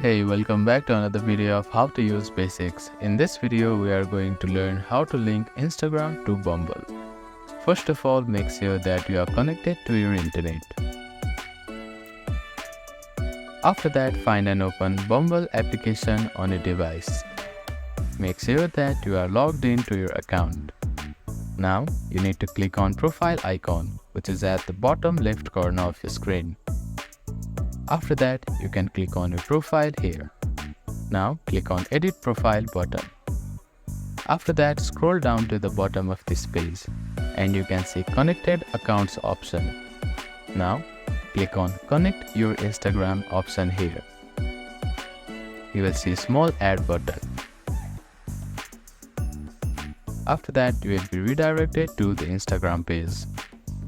Hey, welcome back to another video of how to use basics. In this video, we are going to learn how to link Instagram to Bumble. First of all, make sure that you are connected to your internet. After that, find and open Bumble application on your device. Make sure that you are logged into your account. Now, you need to click on profile icon, which is at the bottom left corner of your screen. After that, you can click on your profile here. Now, click on Edit Profile button. After that, scroll down to the bottom of this page and you can see Connected Accounts option. Now, click on Connect Your Instagram option here. You will see small add button. After that, you will be redirected to the Instagram page.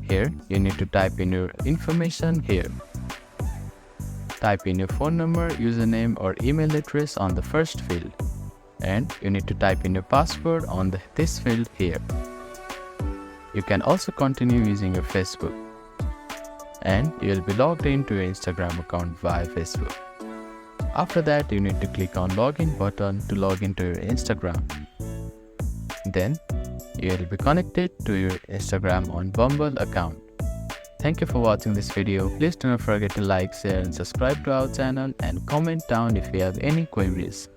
Here, you need to type in your information here. Type in your phone number, username or email address on the first field. And you need to type in your password on this field here. You can also continue using your Facebook. And you will be logged into your Instagram account via Facebook. After that, you need to click on Login button to log into your Instagram. Then, you will be connected to your Instagram on Bumble account. Thank you for watching this video. Please do not forget to like, share and subscribe to our channel and comment down if you have any queries.